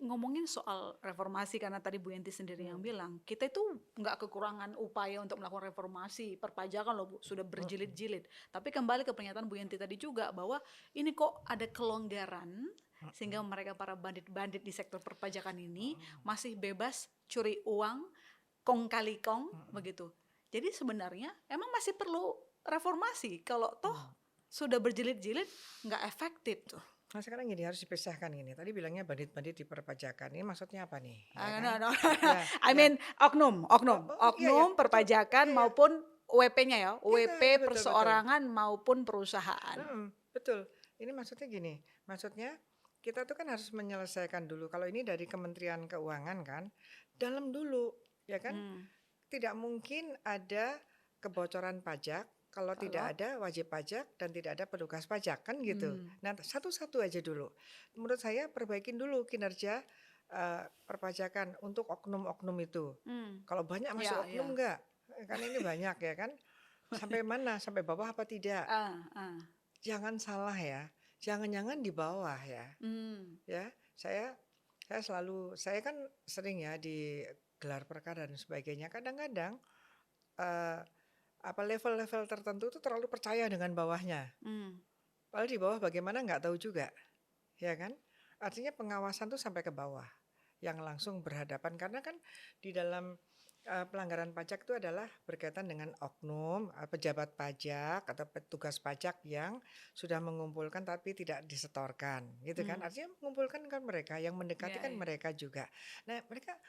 ngomongin soal reformasi karena tadi Bu Yenti sendiri yang bilang kita itu nggak kekurangan upaya untuk melakukan reformasi perpajakan loh Bu, sudah berjilid-jilid. Tapi kembali ke pernyataan Bu Yenti tadi juga bahwa ini kok ada kelonggaran sehingga mereka para bandit-bandit di sektor perpajakan ini masih bebas curi uang kong kali kong begitu. Jadi sebenarnya emang masih perlu reformasi kalau toh sudah berjilid-jilid nggak efektif tuh. Nah sekarang gini harus dipisahkan gini. Tadi bilangnya bandit-bandit di perpajakan. Ini maksudnya apa nih? Ya No, kan? no. Ya, I ya. mean oknum, Iya ya, oknum betul. perpajakan Iya ya. maupun WP-nya ya, Iya, WP betul betul. perseorangan maupun perusahaan. Betul. Ini maksudnya gini. Maksudnya kita tuh kan harus menyelesaikan dulu. Kalau ini dari Kementerian Keuangan kan, dalam dulu, ya kan? Tidak mungkin ada kebocoran pajak kalau tidak ada wajib pajak dan tidak ada petugas pajak kan gitu. Nah satu-satu aja dulu. Menurut saya perbaikin dulu kinerja perpajakan untuk oknum-oknum itu. Kalau banyak masih Ya, oknum ya. enggak? Kan ini banyak ya kan. Sampai mana? Sampai bawah apa tidak? Jangan salah ya. Jangan-jangan di bawah ya. Ya, saya kan sering ya di gelar perkara dan sebagainya. Kadang-kadang level-level tertentu itu terlalu percaya dengan bawahnya. Padahal di bawah bagaimana nggak tahu juga, ya kan? Artinya pengawasan tuh sampai ke bawah, yang langsung berhadapan karena kan di dalam pelanggaran pajak itu adalah berkaitan dengan oknum, pejabat pajak atau petugas pajak yang sudah mengumpulkan tapi tidak disetorkan, gitu kan? Artinya mengumpulkan kan mereka, yang mendekati kan mereka juga. Nah, mereka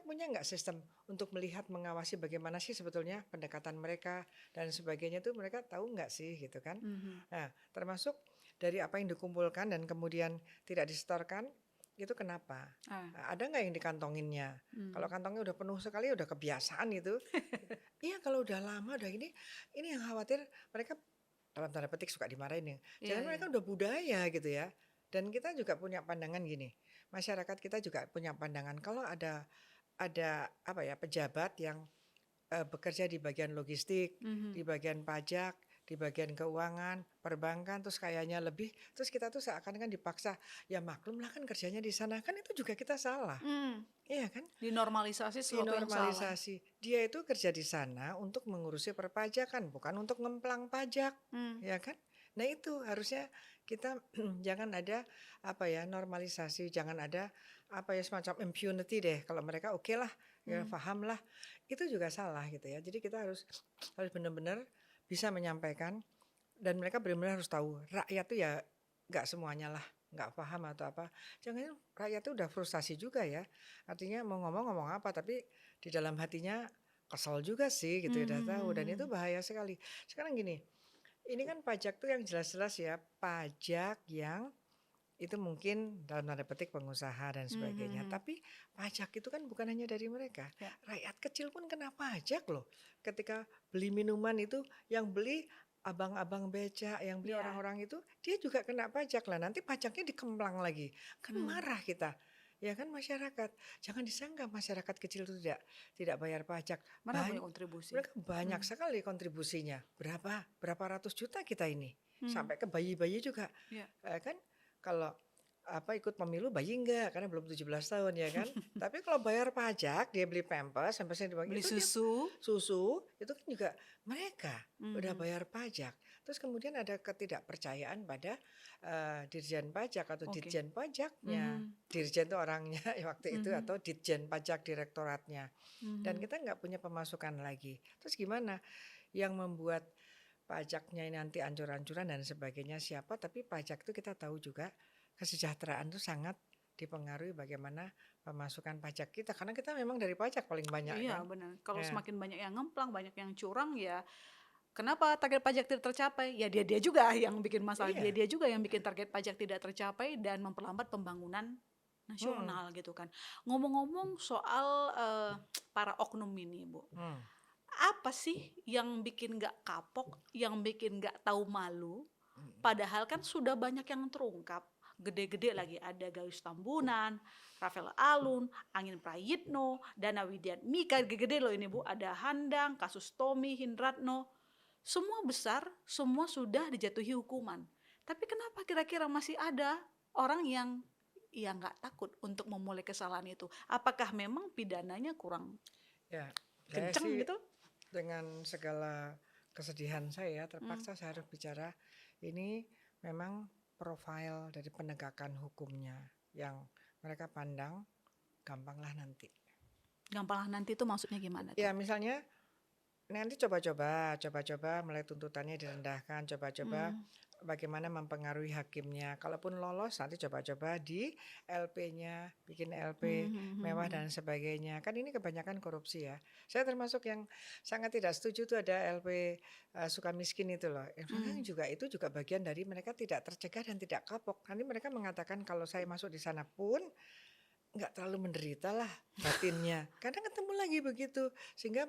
punya nggak sistem untuk melihat mengawasi bagaimana sih sebetulnya pendekatan mereka dan sebagainya tuh mereka tahu nggak sih, gitu kan? Nah, termasuk dari apa yang dikumpulkan dan kemudian tidak disetorkan. Itu kenapa? Ada nggak yang dikantonginnya? Kalau kantongnya udah penuh sekali, udah kebiasaan itu. Iya kalau udah lama udah ini yang khawatir mereka dalam tanda petik suka dimarahin ya. Jangan mereka udah budaya gitu ya. Dan kita juga punya pandangan gini. Masyarakat kita juga punya pandangan kalau ada apa ya pejabat yang bekerja di bagian logistik, di bagian pajak, di bagian keuangan, perbankan, terus kayaknya lebih, terus kita tuh seakan-akan dipaksa, ya maklum lah kan kerjanya di sana, kan itu juga kita salah, iya kan? Dinormalisasi sesuatu yang salah. Dinormalisasi, dia itu kerja di sana untuk mengurusi perpajakan, bukan untuk ngemplang pajak, ya kan? Nah itu harusnya kita jangan ada apa ya normalisasi, jangan ada apa ya semacam impunity deh. Kalau mereka oke lah, ya paham lah, itu juga salah gitu ya. Jadi kita harus benar-benar bisa menyampaikan dan mereka benar-benar harus tahu rakyat tuh ya nggak semuanya lah nggak paham atau apa. Jangan rakyat tuh udah frustasi juga ya. Artinya mau ngomong apa tapi di dalam hatinya kesel juga sih gitu ya udah tahu dan itu bahaya sekali. Sekarang gini, ini kan pajak tuh yang jelas-jelas ya pajak yang itu mungkin dalam tanda petik pengusaha dan sebagainya. Tapi pajak itu kan bukan hanya dari mereka. Rakyat kecil pun kena pajak loh. Ketika beli minuman itu yang beli abang-abang beca, yang beli orang-orang itu dia juga kena pajak lah. Nanti pajaknya dikemplang lagi. Kan marah kita. Ya kan masyarakat. Jangan disangka masyarakat kecil itu tidak bayar pajak. Mana punya kontribusi? Mereka banyak sekali kontribusinya. Berapa ratus juta kita ini. Sampai ke bayi-bayi juga. Kan kalau ikut pemilu bayi enggak karena belum 17 tahun ya kan. Tapi kalau bayar pajak dia beli pampers sampai Beli itu susu. susu itu kan juga mereka udah bayar pajak. Terus kemudian ada ketidakpercayaan pada dirjen pajak atau ditjen pajaknya. Dirjen itu orangnya waktu itu atau ditjen pajak direktoratnya. Dan kita nggak punya pemasukan lagi. Terus gimana? Yang membuat pajaknya ini nanti ancur-ancuran dan sebagainya siapa, tapi pajak itu kita tahu juga kesejahteraan itu sangat dipengaruhi bagaimana pemasukan pajak kita karena kita memang dari pajak paling banyak Iya kan. benar. Kalau semakin banyak yang ngemplang, banyak yang curang ya. Kenapa target pajak tidak tercapai? Ya dia juga yang bikin masalah. Iya. Dia juga yang bikin target pajak tidak tercapai dan memperlambat pembangunan nasional gitu kan. Ngomong-ngomong soal para oknum ini, Bu. Apa sih yang bikin nggak kapok, yang bikin nggak tahu malu? Padahal kan sudah banyak yang terungkap. Gede-gede lagi ada Gayus Tambunan, Rafael Alun, Angin Prayitno, Dana Widiatmika, gede-gede loh ini Bu. Ada Handang, kasus Tommy Hindratno. Semua besar, semua sudah dijatuhi hukuman. Tapi kenapa kira-kira masih ada orang yang ya nggak takut untuk memulai kesalahan itu? Apakah memang pidananya kurang Ya, saya kenceng sih gitu? dengan segala kesedihan saya Hmm, terpaksa saya harus bicara, ini memang profil dari penegakan hukumnya yang mereka pandang gampanglah nanti. gampang nanti itu maksudnya gimana tuh? Ya misalnya nanti coba-coba mulai tuntutannya direndahkan, coba-coba Hmm, bagaimana mempengaruhi hakimnya. Kalaupun lolos nanti coba-coba di LP-nya, bikin LP hmm, hmm, hmm, mewah hmm. dan sebagainya. Kan ini kebanyakan korupsi ya. Saya termasuk yang sangat tidak setuju tuh ada LP suka miskin itu loh. Sebenarnya Hmm. juga itu juga bagian dari mereka tidak tercegah dan tidak kapok. Nanti mereka mengatakan kalau saya masuk di sana pun nggak terlalu menderita lah batinnya. Kadang ketemu lagi begitu. Sehingga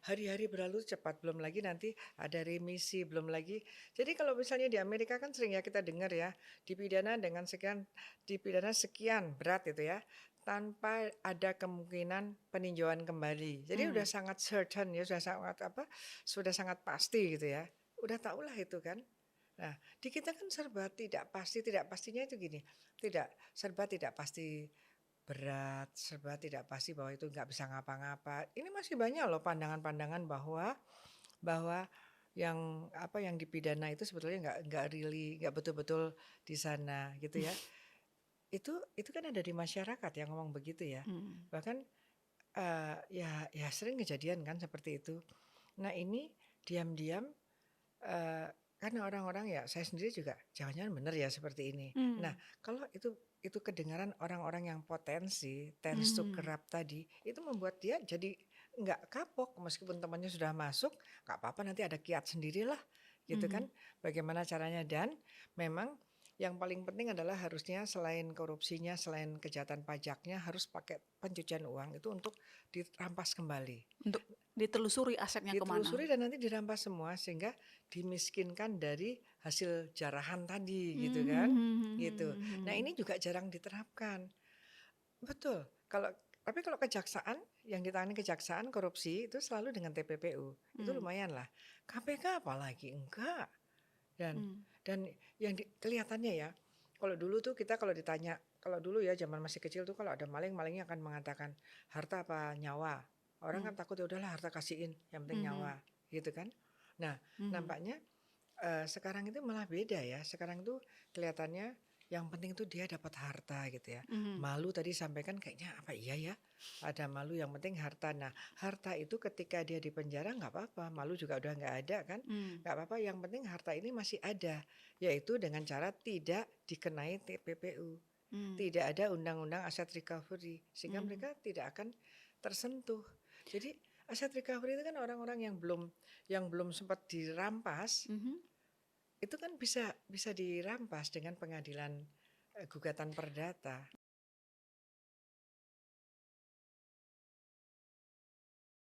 hari-hari berlalu cepat. Belum lagi nanti ada remisi, belum lagi. Jadi kalau misalnya di Amerika kan sering ya kita dengar ya, dipidana sekian berat itu ya, tanpa ada kemungkinan peninjauan kembali. Jadi udah Hmm. sangat certain ya, sudah sangat pasti gitu ya. Udah tahulah itu kan. Nah, di kita kan serba tidak pasti, tidak pastinya itu gini, serba tidak pasti berat, serba tidak pasti bahwa itu nggak bisa ngapa-ngapa. Ini masih banyak loh pandangan-pandangan bahwa bahwa yang dipidana itu sebetulnya nggak really nggak betul-betul di sana gitu ya. Itu kan ada di masyarakat yang ngomong begitu ya. Hmm. Bahkan ya sering kejadian kan seperti itu. Nah ini diam-diam eh, karena orang-orang ya saya sendiri juga jangan-jangan benar ya seperti ini. Nah Hmm. kalau itu kedengaran orang-orang yang potensi tends to Hmm. corrupt tadi itu membuat dia jadi nggak kapok meskipun temannya sudah masuk nggak apa-apa nanti ada kiat sendirilah gitu kan Hmm. bagaimana caranya dan memang yang paling penting adalah harusnya selain korupsinya selain kejahatan pajaknya harus pakai pencucian uang itu untuk dirampas kembali. Untuk ditelusuri asetnya kemana? Ditelusuri dan nanti dirampas semua sehingga dimiskinkan dari hasil jarahan tadi gitu Hmm, kan, hmm, hmm, hmm, gitu. hmm, hmm, Nah hmm. ini juga jarang diterapkan. Betul, tapi kalau kejaksaan, yang ditangani kejaksaan korupsi itu selalu dengan TPPU, itu Hmm. lumayan lah. KPK apalagi enggak. Dan Hmm. dan kelihatannya ya, kalau ditanya, kalau dulu ya zaman masih kecil tuh kalau ada maling, malingnya akan mengatakan harta apa nyawa. Orang Hmm. kan takut ya udahlah harta kasihin, yang penting Hmm. nyawa, gitu kan. Nah, Hmm. nampaknya sekarang itu malah beda ya. Sekarang tuh kelihatannya yang penting tuh dia dapat harta gitu ya. Hmm. Malu tadi sampaikan kayaknya apa iya ya? Ada malu yang penting harta. Nah, harta itu ketika dia di penjara nggak apa-apa. Malu juga udah nggak ada kan? Hmm. Nggak apa-apa. Yang penting harta ini masih ada, yaitu dengan cara tidak dikenai TPPU, Hmm. tidak ada undang-undang aset recovery, sehingga Hmm. mereka tidak akan tersentuh. Jadi aset recovery itu kan orang-orang yang belum sempat dirampas Mhm. itu kan bisa bisa dirampas dengan pengadilan gugatan perdata.